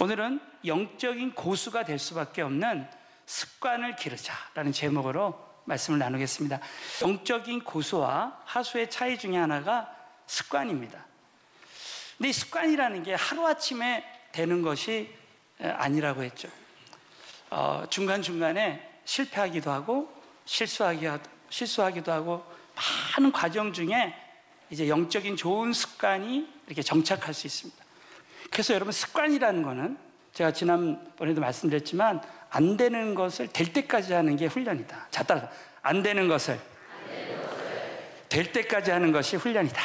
오늘은 영적인 고수가 될 수밖에 없는 습관을 기르자라는 제목으로 말씀을 나누겠습니다. 영적인 고수와 하수의 차이 중에 하나가 습관입니다. 근데 이 습관이라는 게 하루아침에 되는 것이 아니라고 했죠. 중간중간에 실패하기도 하고 실수하기도 하고 많은 과정 중에 이제 영적인 좋은 습관이 이렇게 정착할 수 있습니다. 그래서 여러분, 습관이라는 거는 제가 지난번에도 말씀드렸지만 안 되는 것을 될 때까지 하는 게 훈련이다. 자, 따라서 안 되는 것을 될 때까지 하는 것이 훈련이다.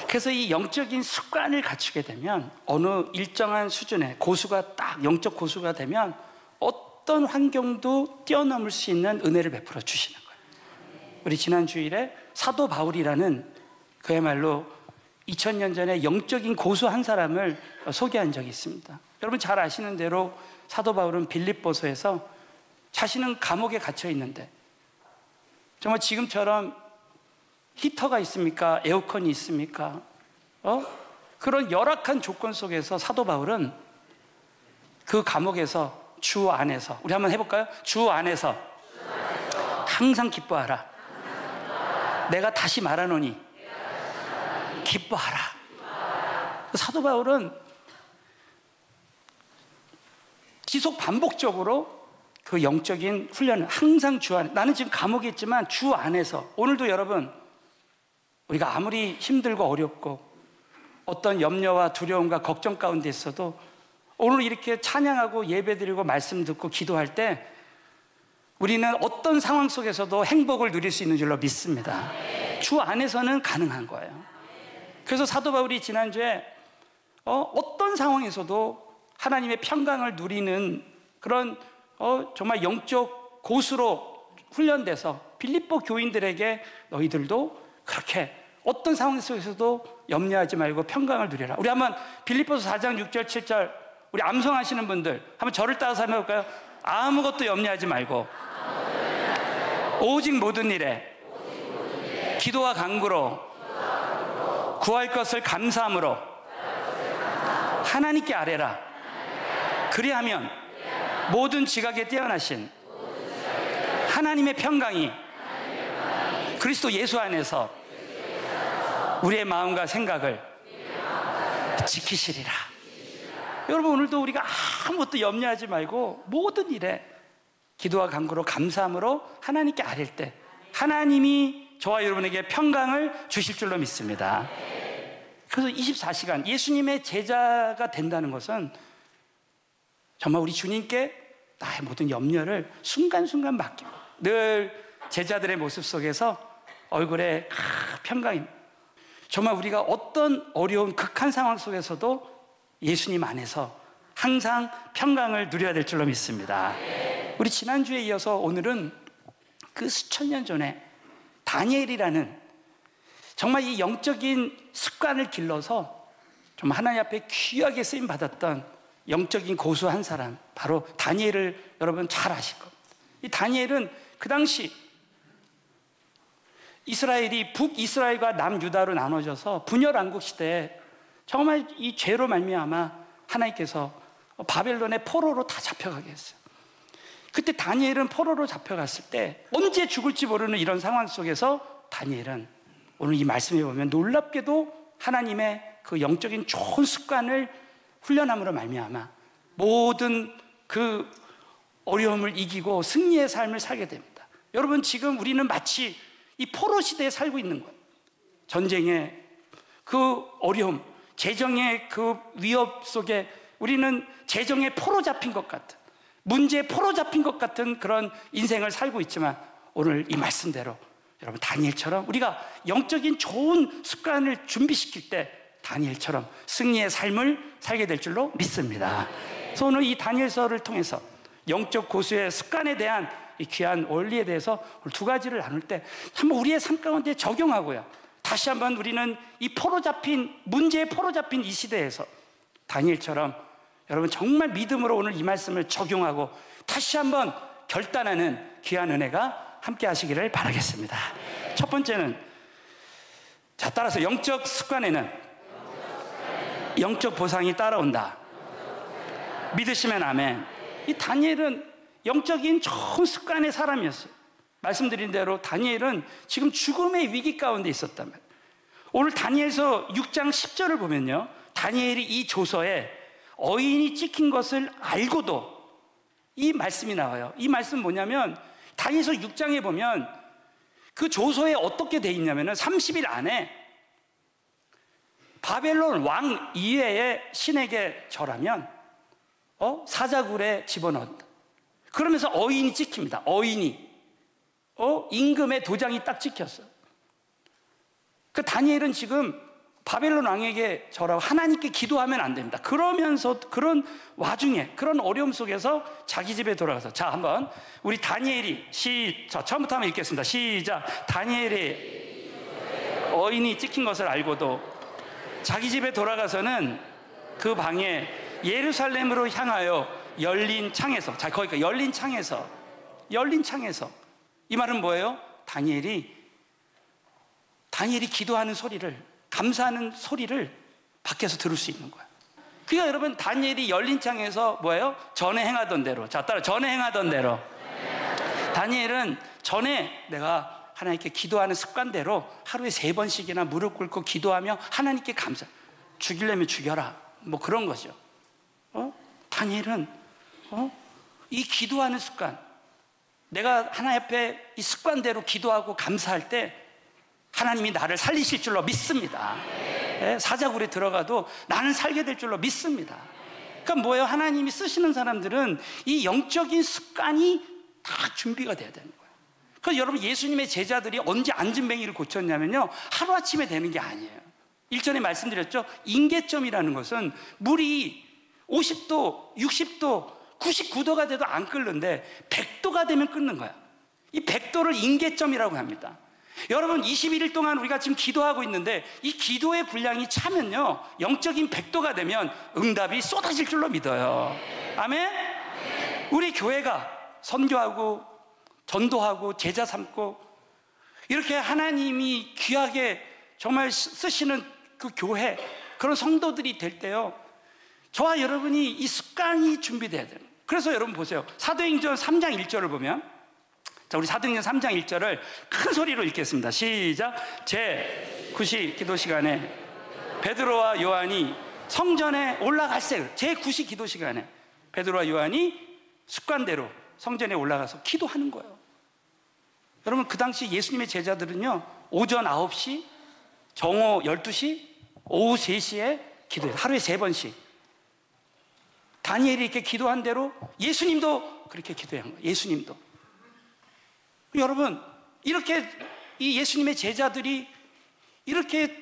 그래서 이 영적인 습관을 갖추게 되면 어느 일정한 수준의 고수가 딱 영적 고수가 되면 어떤 환경도 뛰어넘을 수 있는 은혜를 베풀어 주시는 거예요. 우리 지난 주일에 사도 바울이라는 그야말로 2000년 전에 영적인 고수 한 사람을 소개한 적이 있습니다. 여러분 잘 아시는 대로 사도 바울은 빌립보서에서 자신은 감옥에 갇혀 있는데 정말 지금처럼 히터가 있습니까? 에어컨이 있습니까? 그런 열악한 조건 속에서 사도 바울은 그 감옥에서 주 안에서, 우리 한번 해볼까요? 주 안에서 항상 기뻐하라. 내가 다시 말하노니 기뻐하라. 사도 바울은 지속 반복적으로 그 영적인 훈련을 항상 주 안에, 나는 지금 감옥에 있지만 주 안에서, 오늘도 여러분 우리가 아무리 힘들고 어렵고 어떤 염려와 두려움과 걱정 가운데 있어도 오늘 이렇게 찬양하고 예배드리고 말씀 듣고 기도할 때 우리는 어떤 상황 속에서도 행복을 누릴 수 있는 줄로 믿습니다. 주 안에서는 가능한 거예요. 그래서 사도 바울이 지난주에 어떤 상황에서도 하나님의 평강을 누리는 그런 정말 영적 고수로 훈련돼서 빌립보 교인들에게 너희들도 그렇게 어떤 상황 속에서도 염려하지 말고 평강을 누려라. 우리 한번 빌립보서 4장 6절 7절 우리 암송하시는 분들 한번 저를 따라서 한번 해볼까요? 아무것도 염려하지 말고 오직 모든 일에 기도와 간구로 구할 것을 감사함으로 하나님께 아뢰라. 그리하면 모든 지각에 뛰어나신 하나님의 평강이 그리스도 예수 안에서 우리의 마음과 생각을 지키시리라. 여러분, 오늘도 우리가 아무것도 염려하지 말고 모든 일에 기도와 간구로 감사함으로 하나님께 아뢰일 때 하나님이 저와 여러분에게 평강을 주실 줄로 믿습니다. 그래서 24시간 예수님의 제자가 된다는 것은 정말 우리 주님께 나의 모든 염려를 순간순간 맡기고 늘 제자들의 모습 속에서 얼굴에 평강입니다. 정말 우리가 어떤 어려운 극한 상황 속에서도 예수님 안에서 항상 평강을 누려야 될 줄로 믿습니다. 우리 지난주에 이어서 오늘은 그 수천 년 전에 다니엘이라는 정말 이 영적인 습관을 길러서 정말 하나님 앞에 귀하게 쓰임 받았던 영적인 고수 한 사람, 바로 다니엘을 여러분 잘 아실 겁니다. 이 다니엘은 그 당시 이스라엘이 북이스라엘과 남유다로 나눠져서 분열왕국 시대에 정말 이 죄로 말미암아 하나님께서 바벨론의 포로로 다 잡혀가게 했어요. 그때 다니엘은 포로로 잡혀갔을 때 언제 죽을지 모르는 이런 상황 속에서 다니엘은 오늘 이 말씀에 보면 놀랍게도 하나님의 그 영적인 좋은 습관을 훈련함으로 말미암아 모든 그 어려움을 이기고 승리의 삶을 살게 됩니다. 여러분, 지금 우리는 마치 이 포로 시대에 살고 있는 거예요. 전쟁의 그 어려움, 재정의 그 위협 속에 우리는 재정에 포로 잡힌 것 같은, 문제에 포로 잡힌 것 같은 그런 인생을 살고 있지만 오늘 이 말씀대로 여러분 다니엘처럼 우리가 영적인 좋은 습관을 준비시킬 때 다니엘처럼 승리의 삶을 살게 될 줄로 믿습니다. 그래서 오늘 이 다니엘서를 통해서 영적 고수의 습관에 대한 이 귀한 원리에 대해서 두 가지를 나눌 때 한번 우리의 삶 가운데 적용하고요, 다시 한번 우리는 이 포로 잡힌, 문제에 포로 잡힌 이 시대에서 다니엘처럼 여러분 정말 믿음으로 오늘 이 말씀을 적용하고 다시 한번 결단하는 귀한 은혜가 함께 하시기를 바라겠습니다. 첫 번째는, 자, 따라서 영적 습관에는 영적 보상이 따라온다. 믿으시면 아멘. 이 다니엘은 영적인 좋은 습관의 사람이었어요. 말씀드린 대로 다니엘은 지금 죽음의 위기 가운데 있었단 말이에요. 오늘 다니엘서 6장 10절을 보면요, 다니엘이 이 조서에 어인이 찍힌 것을 알고도 이 말씀이 나와요. 이 말씀은 뭐냐면 다니엘서 6장에 보면 그 조서에 어떻게 돼 있냐면 30일 안에 바벨론 왕 이외의 신에게 절하면 사자굴에 집어넣는다. 그러면서 어인이 찍힙니다. 어인이 임금의 도장이 딱 찍혔어요. 그 다니엘은 지금 바벨론 왕에게 절하고 하나님께 기도하면 안 됩니다. 그러면서 그런 와중에 그런 어려움 속에서 자기 집에 돌아가서, 자, 한번 우리 다니엘이 처음부터 한번 읽겠습니다. 시작. 다니엘이 어인이 찍힌 것을 알고도 자기 집에 돌아가서는 그 방에 예루살렘으로 향하여 열린 창에서, 자, 거기가 열린 창에서 이 말은 뭐예요? 다니엘이 기도하는 소리를, 감사하는 소리를 밖에서 들을 수 있는 거예요. 그러니까 여러분, 다니엘이 열린 창에서 뭐예요? 전에 행하던 대로. 자, 따라 전에 행하던 대로. 다니엘은 전에 내가 하나님께 기도하는 습관대로 하루에 3번씩이나 무릎 꿇고 기도하며 하나님께 감사. 죽이려면 죽여라. 뭐 그런 거죠. 다니엘은 이 기도하는 습관, 내가 하나님 앞에 이 습관대로 기도하고 감사할 때 하나님이 나를 살리실 줄로 믿습니다. 사자굴에 들어가도 나는 살게 될 줄로 믿습니다. 그러니까 뭐예요? 하나님이 쓰시는 사람들은 이 영적인 습관이 다 준비가 돼야 되는 거예요. 그래서 여러분, 예수님의 제자들이 언제 앉은뱅이를 고쳤냐면요, 하루아침에 되는 게 아니에요. 일전에 말씀드렸죠? 임계점이라는 것은 물이 50도, 60도, 99도가 돼도 안 끓는데 100도가 되면 끓는 거야. 이 100도를 임계점이라고 합니다. 여러분, 21일 동안 우리가 지금 기도하고 있는데 이 기도의 분량이 차면요, 영적인 100도가 되면 응답이 쏟아질 줄로 믿어요. 아멘? 우리 교회가 선교하고 전도하고 제자 삼고 이렇게 하나님이 귀하게 정말 쓰시는 그 교회, 그런 성도들이 될 때요, 저와 여러분이 이 습관이 준비돼야 돼요. 그래서 여러분 보세요. 사도행전 3장 1절을 보면, 자, 우리 사도행전 3장 1절을 큰 소리로 읽겠습니다. 시작. 제9시 기도 시간에 베드로와 요한이 성전에 올라갔어요. 제9시 기도 시간에 베드로와 요한이 습관대로 성전에 올라가서 기도하는 거예요. 여러분, 그 당시 예수님의 제자들은요, 오전 9시, 정오 12시, 오후 3시에 기도해요. 하루에 3번씩. 다니엘이 이렇게 기도한 대로 예수님도 그렇게 기도한 거예요. 예수님도. 여러분, 이렇게 이 예수님의 제자들이 이렇게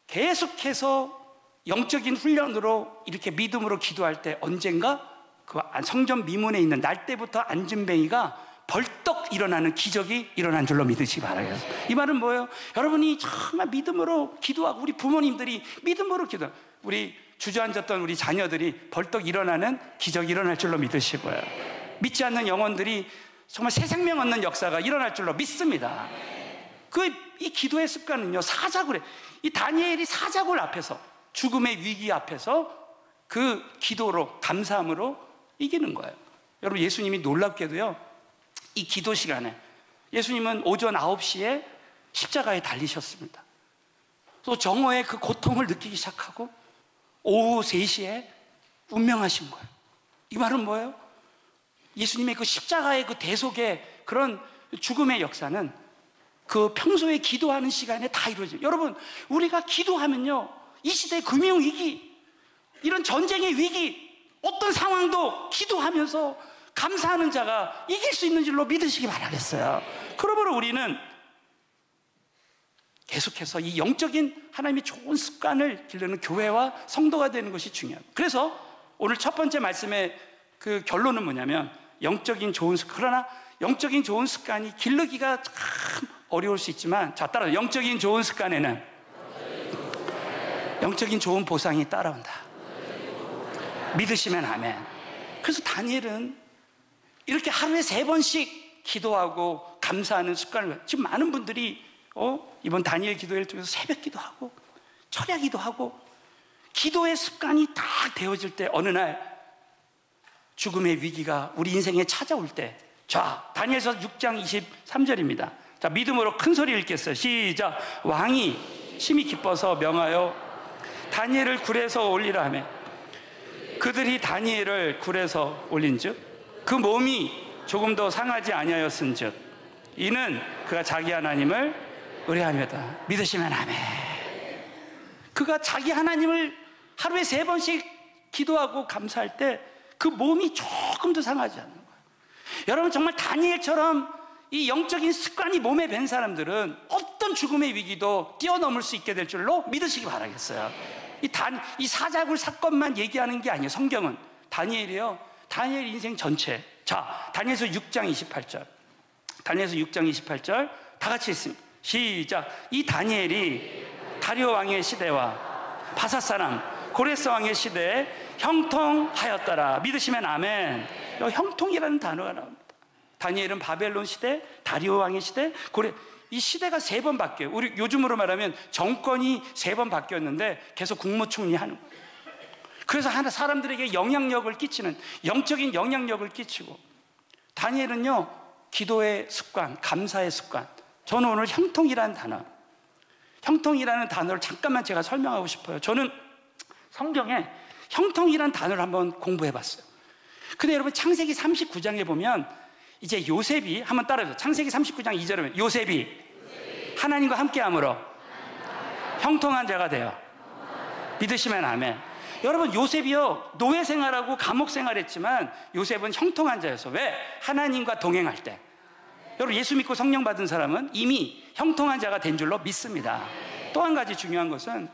계속해서 영적인 훈련으로 이렇게 믿음으로 기도할 때 언젠가 그 성전 미문에 있는 날때부터 앉은뱅이가 벌떡 일어나는 기적이 일어난 줄로 믿으시기 바라겠습니다. 이 말은 뭐예요? 여러분이 정말 믿음으로 기도하고 우리 부모님들이 믿음으로 기도하고 우리 주저앉았던 우리 자녀들이 벌떡 일어나는 기적이 일어날 줄로 믿으시고요, 믿지 않는 영혼들이 정말 새 생명 얻는 역사가 일어날 줄로 믿습니다. 이 기도의 습관은요, 사자굴에, 이 다니엘이 사자굴 앞에서, 죽음의 위기 앞에서 그 기도로, 감사함으로 이기는 거예요. 여러분, 예수님이 놀랍게도요, 이 기도 시간에 예수님은 오전 9시에 십자가에 달리셨습니다. 또 정오에 그 고통을 느끼기 시작하고 오후 3시에 운명하신 거예요. 이 말은 뭐예요? 예수님의 그 십자가의 그 대속의 그런 죽음의 역사는 그 평소에 기도하는 시간에 다 이루어져요. 여러분, 우리가 기도하면요, 이 시대의 금융위기, 이런 전쟁의 위기, 어떤 상황도 기도하면서 감사하는 자가 이길 수 있는 줄로 믿으시기 바라겠어요. 그러므로 우리는 계속해서 이 영적인 하나님의 좋은 습관을 기르는 교회와 성도가 되는 것이 중요합니다. 그래서 오늘 첫 번째 말씀의 그 결론은 뭐냐면, 영적인 좋은 습관, 그러나 영적인 좋은 습관이 기르기가 참 어려울 수 있지만, 자, 따라 영적인 좋은 습관에는 영적인 좋은 보상이 따라온다. 믿으시면 아멘. 그래서 다니엘은 이렇게 하루에 3번씩 기도하고 감사하는 습관을, 지금 많은 분들이 이번 다니엘 기도회를 통해서 새벽 기도하고 철야 기도하고 기도의 습관이 딱 되어질 때 어느 날 죽음의 위기가 우리 인생에 찾아올 때, 자, 다니엘서 6장 23절입니다. 자, 믿음으로 큰 소리 읽겠어요. 시작. 왕이 심히 기뻐서 명하여 다니엘을 굴에서 올리라 하며, 그들이 다니엘을 굴에서 올린즉 그 몸이 조금도 상하지 아니하였은즉 이는 그가 자기 하나님을 의뢰하며다. 믿으시면 아멘. 그가 자기 하나님을 하루에 3번씩 기도하고 감사할 때 그 몸이 조금도 상하지 않는 거예요. 여러분, 정말 다니엘처럼 이 영적인 습관이 몸에 밴 사람들은 어떤 죽음의 위기도 뛰어넘을 수 있게 될 줄로 믿으시기 바라겠어요. 이 사자굴 사건만 얘기하는 게 아니에요. 성경은 다니엘이요, 다니엘 인생 전체. 자, 다니엘서 6장 28절. 다니엘서 6장 28절 다 같이 읽습니다. 시작. 이 다니엘이 다리오 왕의 시대와 바사 사람 고레스 왕의 시대에 형통하였더라. 믿으시면 아멘. 여기 형통이라는 단어가 나옵니다. 다니엘은 바벨론 시대, 다리오 왕의 시대, 이 시대가 3번 바뀌어요. 우리 요즘으로 말하면 정권이 3번 바뀌었는데 계속 국무총리 하는 거예요. 그래서 사람들에게 영향력을 끼치는, 영적인 영향력을 끼치고, 다니엘은요, 기도의 습관, 감사의 습관. 저는 오늘 형통이라는 단어를 잠깐만 제가 설명하고 싶어요. 저는 성경에 형통이라는 단어를 한번 공부해 봤어요. 근데 여러분, 창세기 39장에 보면 이제 요셉이, 한번 따라해서 창세기 39장 2절에 보면 요셉이 하나님과 함께함으로 형통한 자가 되어 믿으시면 아멘. 여러분, 요셉이요, 노예 생활하고 감옥 생활했지만 요셉은 형통한 자였어. 왜? 하나님과 동행할 때. 여러분, 예수 믿고 성령 받은 사람은 이미 형통한 자가 된 줄로 믿습니다. 또 한 가지 중요한 것은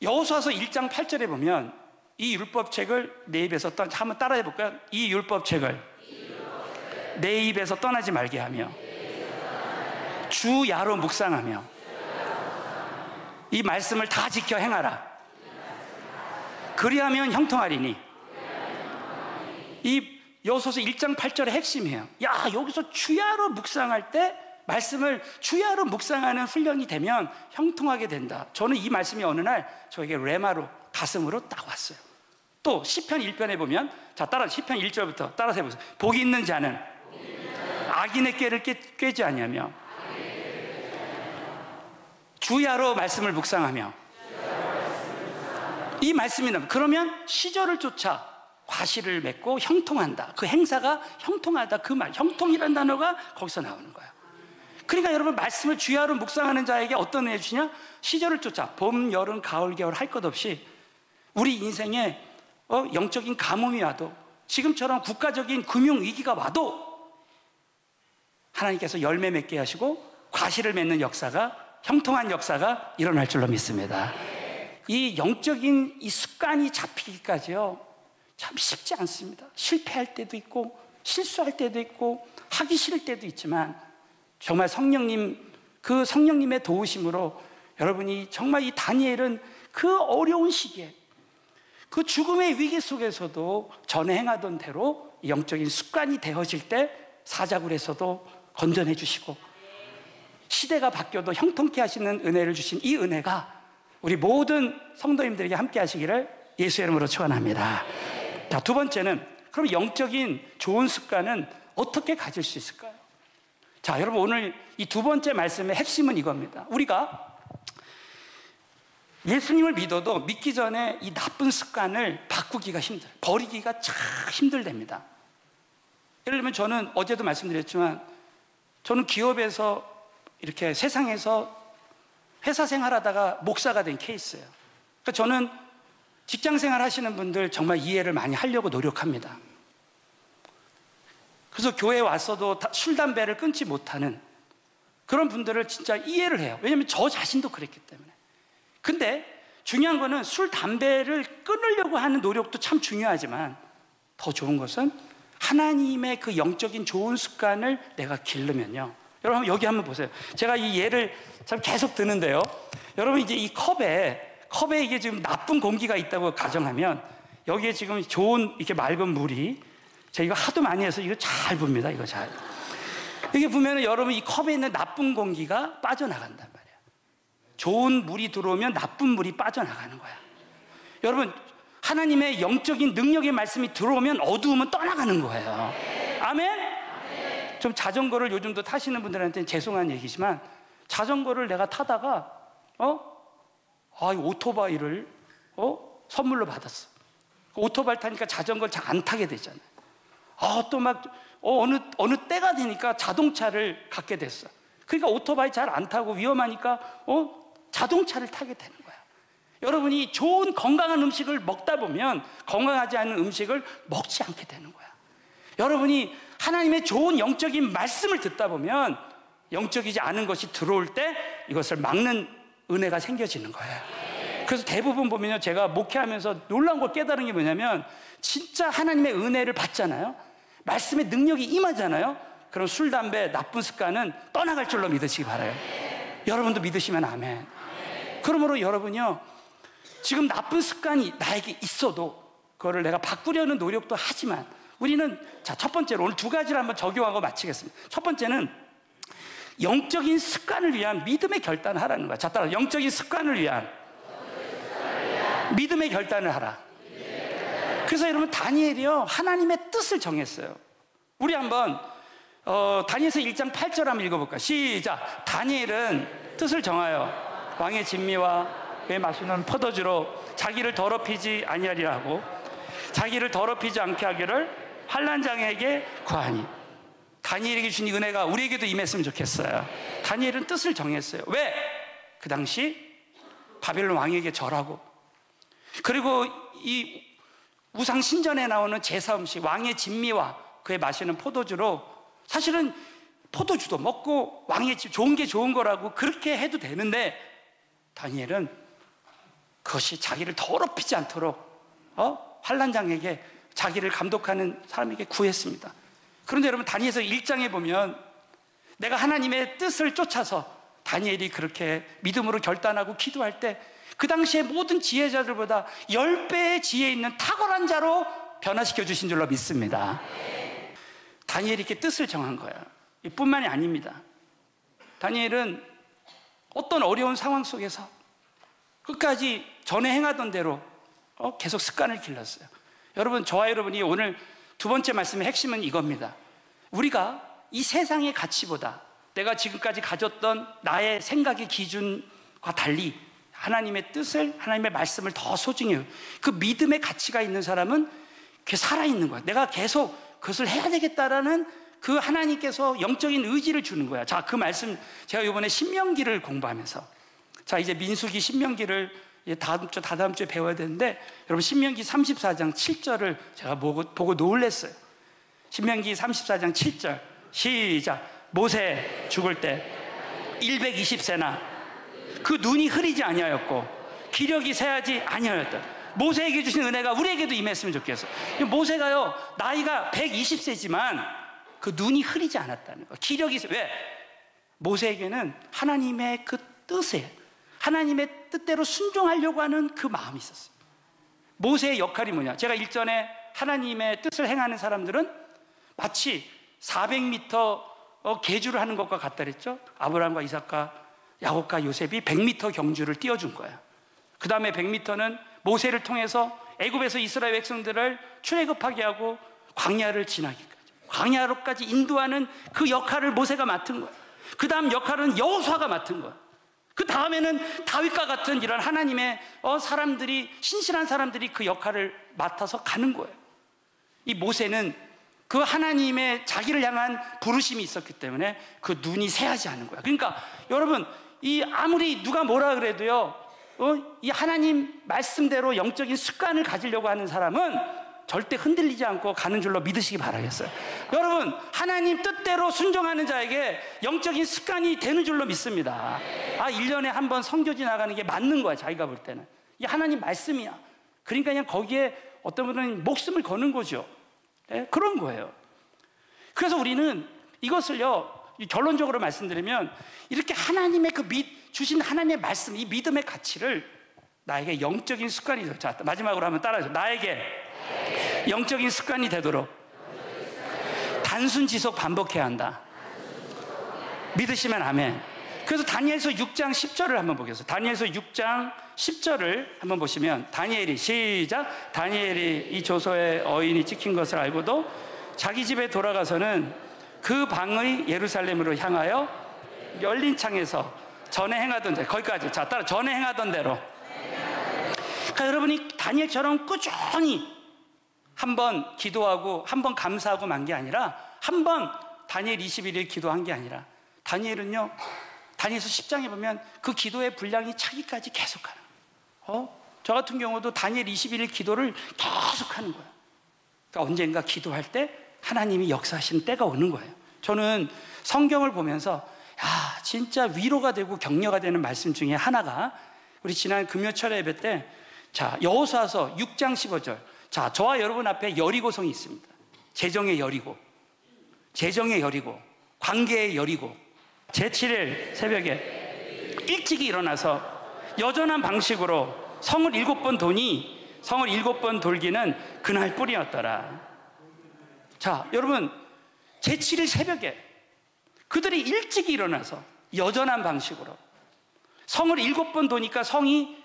여호수아서 1장 8절에 보면 이 율법책을 내 입에서 한번 따라해 볼까요? 이 율법책을 내 입에서 떠나지 말게 하며 주야로 묵상하며 이 말씀을 다 지켜 행하라. 그리하면 형통하리니. 이 여호수아서 1장 8절의 핵심이에요. 야, 여기서 주야로 묵상할 때, 말씀을 주야로 묵상하는 훈련이 되면 형통하게 된다. 저는 이 말씀이 어느 날 저에게 레마로, 가슴으로 딱 왔어요. 또 시편 1편에 보면, 자, 시편 1절부터 따라서 해보세요. 복이 있는 자는 악인의 꾀를 꿰지 아니하며 주야로 말씀을 묵상하며. 이 말씀이 나면, 그러면 시절을 쫓아 과실을 맺고 형통한다. 그 행사가 형통하다. 그 말, 형통이라는 단어가 거기서 나오는 거예요. 그러니까 여러분, 말씀을 주야로 묵상하는 자에게 어떤 은혜 주냐? 시절을 쫓아 봄, 여름, 가을, 겨울 할 것 없이 우리 인생에 영적인 가뭄이 와도, 지금처럼 국가적인 금융위기가 와도 하나님께서 열매 맺게 하시고 과실을 맺는 역사가, 형통한 역사가 일어날 줄로 믿습니다. 이 영적인 이 습관이 잡히기까지요, 참 쉽지 않습니다. 실패할 때도 있고 실수할 때도 있고 하기 싫을 때도 있지만, 정말 그 성령님의 도우심으로 여러분이 정말, 이 다니엘은 그 어려운 시기에, 그 죽음의 위기 속에서도 전에 행하던 대로 영적인 습관이 되어질 때 사자굴에서도 건전해 주시고, 시대가 바뀌어도 형통케 하시는 은혜를 주신 이 은혜가 우리 모든 성도님들에게 함께 하시기를 예수의 이름으로 축원합니다. 자, 두 번째는, 그럼 영적인 좋은 습관은 어떻게 가질 수 있을까요? 자, 여러분, 오늘 이 두 번째 말씀의 핵심은 이겁니다. 우리가 예수님을 믿어도 믿기 전에 이 나쁜 습관을 바꾸기가 힘들어요. 버리기가 참 힘들답니다. 예를 들면, 저는 어제도 말씀드렸지만, 저는 기업에서 이렇게 세상에서 회사 생활하다가 목사가 된 케이스예요. 그러니까 저는 직장 생활 하시는 분들 정말 이해를 많이 하려고 노력합니다. 그래서 교회에 왔어도 술, 담배를 끊지 못하는 그런 분들을 진짜 이해를 해요. 왜냐하면 저 자신도 그랬기 때문에. 근데 중요한 거는 술, 담배를 끊으려고 하는 노력도 참 중요하지만, 더 좋은 것은 하나님의 그 영적인 좋은 습관을 내가 기르면요. 여러분, 여기 한번 보세요. 제가 이 예를 참 계속 드는데요. 여러분, 이제 이 컵에 이게 지금 나쁜 공기가 있다고 가정하면, 여기에 지금 좋은 이렇게 맑은 물이, 제가 이거 하도 많이 해서 이거 잘 붑니다. 이거 잘. 이게 보면은 여러분, 이 컵에 있는 나쁜 공기가 빠져나간단 말이에요. 좋은 물이 들어오면 나쁜 물이 빠져나가는 거야. 여러분, 하나님의 영적인 능력의 말씀이 들어오면 어두움은 떠나가는 거예요. 아멘? 좀 자전거를 요즘도 타시는 분들한테는 죄송한 얘기지만, 자전거를 내가 타다가 이 오토바이를 선물로 받았어. 오토바이 타니까 자전거를 잘 안 타게 되잖아요. 또 막 어느 때가 되니까 자동차를 갖게 됐어. 그러니까 오토바이 잘 안 타고 위험하니까 자동차를 타게 되는 거야. 여러분이 좋은 건강한 음식을 먹다 보면 건강하지 않은 음식을 먹지 않게 되는 거야. 여러분이 하나님의 좋은 영적인 말씀을 듣다 보면 영적이지 않은 것이 들어올 때 이것을 막는 은혜가 생겨지는 거예요. 그래서 대부분 보면요, 제가 목회하면서 놀라운 걸 깨달은 게 뭐냐면, 진짜 하나님의 은혜를 받잖아요. 말씀의 능력이 임하잖아요. 그럼 술, 담배, 나쁜 습관은 떠나갈 줄로 믿으시기 바라요. 여러분도 믿으시면 아멘. 그러므로 여러분요, 지금 나쁜 습관이 나에게 있어도 그거를 내가 바꾸려는 노력도 하지만, 우리는 첫 번째로 오늘 두 가지를 한번 적용하고 마치겠습니다. 첫 번째는 영적인 습관을 위한 믿음의 결단을 하라는 거야. 자, 따라 영적인 습관을 위한 믿음의 결단을 하라. 그래서 여러분, 다니엘이요, 하나님의 뜻을 정했어요. 우리 한번 다니엘서 1장 8절 한번 읽어볼까요? 시작. 다니엘은 뜻을 정하여 왕의 진미와 그의 마시는 포도주로 자기를 더럽히지 아니하리라 하고 자기를 더럽히지 않게 하기를 환난장에게 구하니. 다니엘에게 주신 은혜가 우리에게도 임했으면 좋겠어요. 다니엘은 뜻을 정했어요. 왜? 그 당시 바벨론 왕에게 절하고, 그리고 이 우상 신전에 나오는 제사 음식, 왕의 진미와 그의 마시는 포도주로, 사실은 포도주도 먹고 왕의 집 좋은 게 좋은 거라고 그렇게 해도 되는데, 다니엘은 그것이 자기를 더럽히지 않도록 환난장에게, 자기를 감독하는 사람에게 구했습니다. 그런데 여러분, 다니엘서 1장에 보면 내가 하나님의 뜻을 쫓아서 다니엘이 그렇게 믿음으로 결단하고 기도할 때 그 당시에 모든 지혜자들보다 10배의 지혜 있는 탁월한 자로 변화시켜 주신 줄로 믿습니다. 다니엘이 이렇게 뜻을 정한 거야. 이뿐만이 아닙니다. 다니엘은 어떤 어려운 상황 속에서 끝까지 전에 행하던 대로 계속 습관을 길렀어요. 여러분, 저와 여러분이 오늘 두 번째 말씀의 핵심은 이겁니다. 우리가 이 세상의 가치보다 내가 지금까지 가졌던 나의 생각의 기준과 달리 하나님의 뜻을, 하나님의 말씀을 더 소중히 해요. 그 믿음의 가치가 있는 사람은 그게 살아있는 거야. 내가 계속 그것을 해야 되겠다라는 그 하나님께서 영적인 의지를 주는 거야. 자, 그 말씀 제가 이번에 신명기를 공부하면서, 자, 이제 민수기 신명기를 다다음 주에 배워야 되는데, 여러분 신명기 34장 7절을 제가 보고 놀랐어요. 신명기 34장 7절 시작. 모세 죽을 때 120세나 그 눈이 흐리지 아니하였고 기력이 새하지 아니하였다. 모세에게 주신 은혜가 우리에게도 임했으면 좋겠어. 모세가요, 나이가 120세지만 그 눈이 흐리지 않았다는 거. 기력이 왜? 모세에게는 하나님의 그 뜻에, 하나님의 뜻대로 순종하려고 하는 그 마음이 있었어요. 모세의 역할이 뭐냐? 제가 일전에 하나님의 뜻을 행하는 사람들은 마치 400m 계주를 하는 것과 같다 그랬죠. 아브라함과 이삭과 야곱과 요셉이 100m 경주를 띄워준 거야. 그 다음에 100m는 모세를 통해서 애굽에서 이스라엘 백성들을 출애굽하게 하고 광야를 지나기까지, 광야로까지 인도하는 그 역할을 모세가 맡은 거야. 그 다음 역할은 여호수아가 맡은 거야. 그 다음에는 다윗과 같은 이런 하나님의 사람들이, 신실한 사람들이 그 역할을 맡아서 가는 거예요. 이 모세는 그 하나님의 자기를 향한 부르심이 있었기 때문에 그 눈이 새하지 않은 거야. 그러니까 여러분, 이 아무리 누가 뭐라 그래도요, 이 하나님 말씀대로 영적인 습관을 가지려고 하는 사람은 절대 흔들리지 않고 가는 줄로 믿으시기 바라겠어요. 여러분, 하나님 뜻대로 순종하는 자에게 영적인 습관이 되는 줄로 믿습니다. 1년에 한 번 선교지 나가는 게 맞는 거야. 자기가 볼 때는 이 하나님 말씀이야. 그러니까 그냥 거기에 어떤 분은 목숨을 거는 거죠. 네? 그런 거예요. 그래서 우리는 이것을요, 결론적으로 말씀드리면, 이렇게 하나님의 주신 하나님의 말씀, 이 믿음의 가치를 나에게 영적인 습관이 되도록, 자, 마지막으로 한번 따라해서, 나에게 영적인 습관이 되도록 단순 지속 반복해야 한다. 믿으시면 아멘. 그래서 다니엘서 6장 10절을 한번 보겠습니다. 다니엘서 6장 10절을 한번 보시면, 다니엘이, 시작. 다니엘이 이 조서에 어인이 찍힌 것을 알고도 자기 집에 돌아가서는 그 방의 예루살렘으로 향하여 열린 창에서 전에 행하던 대로, 거기까지. 자, 따라, 전에 행하던 대로. 그러니까 여러분이 다니엘처럼 꾸준히 한번 기도하고 한번 감사하고 만 게 아니라, 한번 다니엘 21일 기도한 게 아니라, 다니엘은요, 다니엘서 10장에 보면 그 기도의 분량이 차기까지 계속하는 거예요. 저 같은 경우도 다니엘 21일 기도를 계속하는 거예요. 그러니까 언젠가 기도할 때 하나님이 역사하시는 때가 오는 거예요. 저는 성경을 보면서 진짜 위로가 되고 격려가 되는 말씀 중에 하나가, 우리 지난 금요철 예배 때, 자, 여호수아서 6장 15절. 자, 저와 여러분 앞에 여리고성이 있습니다. 재정의 여리고, 재정의 여리고, 관계의 여리고. 제7일 새벽에 일찍이 일어나서 여전한 방식으로 성을 7번 도니, 성을 7번 돌기는 그날 뿐이었더라. 자, 여러분, 제7일 새벽에 그들이 일찍이 일어나서 여전한 방식으로 성을 7번 도니까 성을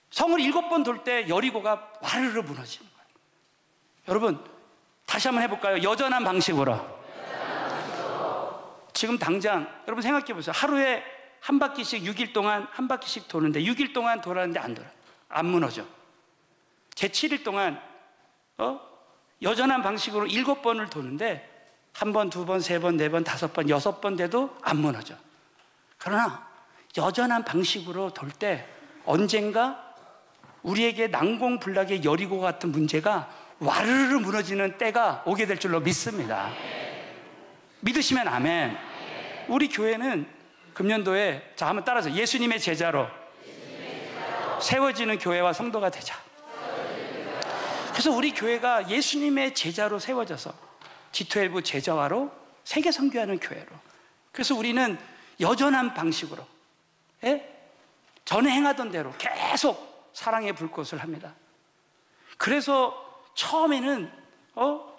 7번 돌 때 여리고가 와르르 무너지는 거예요. 여러분, 다시 한번 해볼까요? 여전한 방식으로. 지금 당장 여러분 생각해 보세요. 하루에 한 바퀴씩 6일 동안 한 바퀴씩 도는데, 6일 동안 돌았는데 안 돌아요. 안 무너져. 제7일 동안 여전한 방식으로 7번을 도는데, 한 번, 두 번, 세 번, 네 번, 다섯 번, 여섯 번 돼도 안 무너져. 그러나 여전한 방식으로 돌 때 언젠가 우리에게 난공불락의 여리고 같은 문제가 와르르 무너지는 때가 오게 될 줄로 믿습니다. 믿으시면 아멘. 우리 교회는 금년도에, 자, 한번 따라서, 예수님의 제자로 세워지는 교회와 성도가 되자. 그래서 우리 교회가 예수님의 제자로 세워져서 G12 제자화로 세계 선교하는 교회로. 그래서 우리는 여전한 방식으로, 전에 행하던 대로 계속 사랑의 불꽃을 합니다. 그래서 처음에는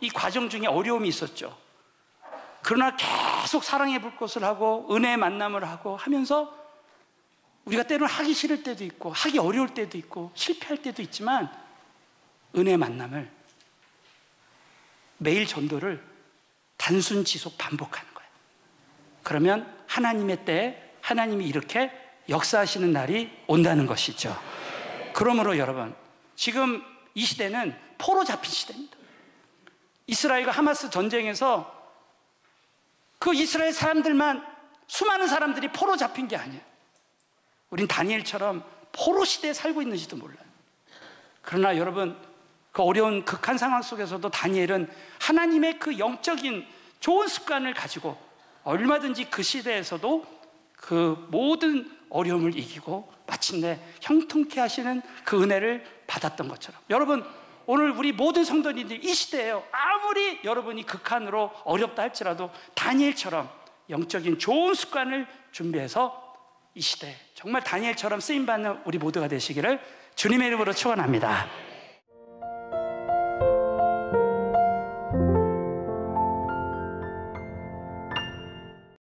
이 과정 중에 어려움이 있었죠. 그러나 계속 사랑의 불꽃을 하고 은혜의 만남을 하고 하면서, 우리가 때로는 하기 싫을 때도 있고 하기 어려울 때도 있고 실패할 때도 있지만, 은혜의 만남을, 매일 전도를 단순 지속 반복하는 거예요. 그러면 하나님의 때에 하나님이 이렇게 역사하시는 날이 온다는 것이죠. 그러므로 여러분, 지금 이 시대는 포로 잡힌 시대입니다. 이스라엘과 하마스 전쟁에서 그 이스라엘 사람들만, 수많은 사람들이 포로 잡힌 게 아니에요. 우린 다니엘처럼 포로 시대에 살고 있는지도 몰라요. 그러나 여러분, 그 어려운 극한 상황 속에서도 다니엘은 하나님의 그 영적인 좋은 습관을 가지고 얼마든지 그 시대에서도 그 모든 어려움을 이기고 마침내 형통케 하시는 그 은혜를 받았던 것처럼, 여러분, 오늘 우리 모든 성도님들 이 시대에요, 아무리 여러분이 극한으로 어렵다 할지라도 다니엘처럼 영적인 좋은 습관을 준비해서 이 시대에 정말 다니엘처럼 쓰임받는 우리 모두가 되시기를 주님의 이름으로 축원합니다.